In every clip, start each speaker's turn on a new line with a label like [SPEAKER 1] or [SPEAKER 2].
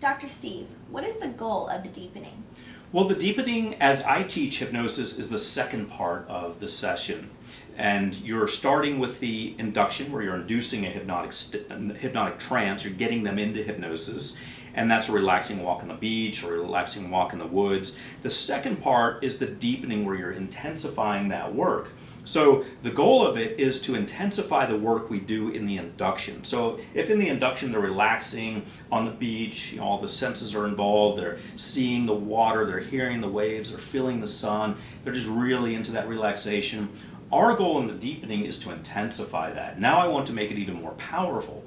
[SPEAKER 1] Dr. Steve, what is the goal of the deepening?
[SPEAKER 2] Well, the deepening, as I teach hypnosis, is the second part of the session. And you're starting with the induction, where you're inducing a hypnotic trance. You're getting them into hypnosis. And that's a relaxing walk on the beach or a relaxing walk in the woods. The second part is the deepening, where you're intensifying that work. So the goal of it is to intensify the work we do in the induction. So if in the induction they're relaxing on the beach, all the senses are involved, they're seeing the water, they're hearing the waves, they're feeling the sun, they're just really into that relaxation. Our goal in the deepening is to intensify that. Now I want to make it even more powerful.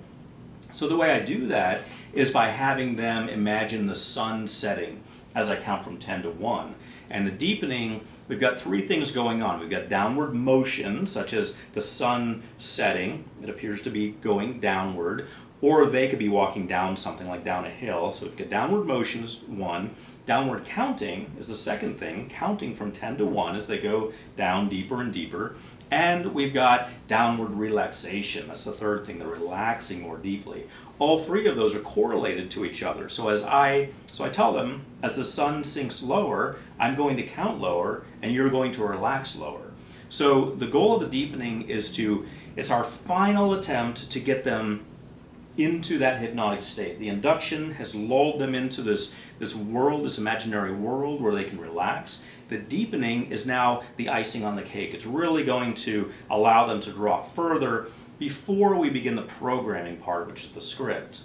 [SPEAKER 2] So the way I do that is by having them imagine the sun setting as I count from 10 to 1. And the deepening, we've got three things going on. We've got downward motion, such as the sun setting. It appears to be going downward. Or they could be walking down something like down a hill. So we've got downward motion is one. Downward counting is the second thing, counting from 10 to 1 as they go down deeper and deeper. And we've got downward relaxation. That's the third thing, they're relaxing more deeply. All three of those are correlated to each other. So I tell them, as the sun sinks lower, I'm going to count lower, and you're going to relax lower. So the goal of the deepening is it's our final attempt to get them into that hypnotic state. The induction has lulled them into this world, this imaginary world where they can relax. The deepening is now the icing on the cake. It's really going to allow them to draw further before we begin the programming part, which is the script.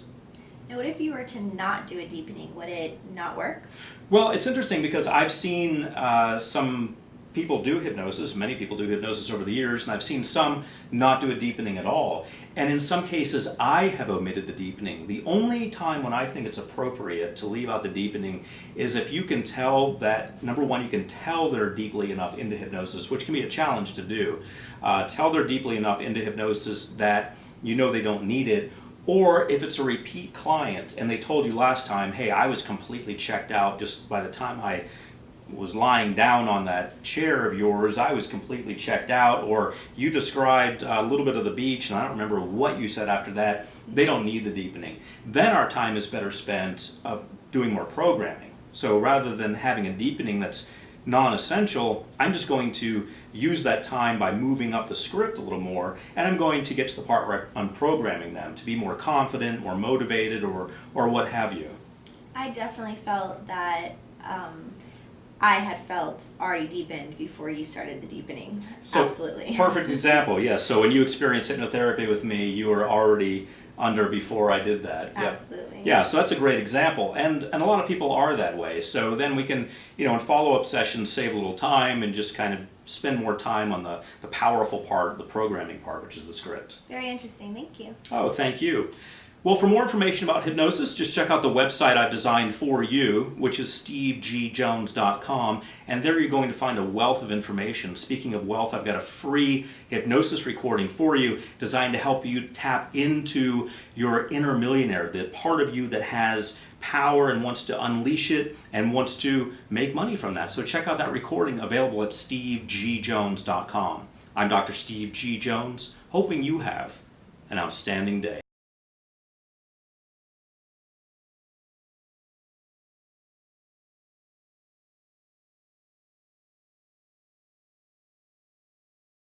[SPEAKER 1] Now, what if you were to not do a deepening? Would it not work?
[SPEAKER 2] Well, it's interesting because I've seen some people do hypnosis, many people do hypnosis over the years, and I've seen some not do a deepening at all. And in some cases, I have omitted the deepening. The only time when I think it's appropriate to leave out the deepening is if you can tell that, number one, you can tell they're deeply enough into hypnosis, which can be a challenge to do. Tell they're deeply enough into hypnosis that you know they don't need it. Or if it's a repeat client and they told you last time, hey, I was completely checked out just by the time I was lying down on that chair of yours, I was completely checked out, or you described a little bit of the beach and I don't remember what you said after that, they don't need the deepening. Then our time is better spent doing more programming. So rather than having a deepening that's non-essential, I'm just going to use that time by moving up the script a little more, and I'm going to get to the part where I'm programming them to be more confident, more motivated, or what have you.
[SPEAKER 1] I definitely felt that I had felt already deepened before you started the deepening.
[SPEAKER 2] So,
[SPEAKER 1] absolutely.
[SPEAKER 2] Perfect example, yes. So when you experienced hypnotherapy with me, you were already under before I did that.
[SPEAKER 1] Absolutely.
[SPEAKER 2] Yep. Yeah, so that's a great example. And a lot of people are that way. So then we can, in follow-up sessions, save a little time and just kind of spend more time on the powerful part, the programming part, which is the script.
[SPEAKER 1] Very interesting. Thank you.
[SPEAKER 2] Oh, thank you. Well, for more information about hypnosis, just check out the website I've designed for you, which is stevegjones.com, and there you're going to find a wealth of information. Speaking of wealth, I've got a free hypnosis recording for you designed to help you tap into your inner millionaire, the part of you that has power and wants to unleash it and wants to make money from that. So check out that recording, available at stevegjones.com. I'm Dr. Steve G. Jones, hoping you have an outstanding day.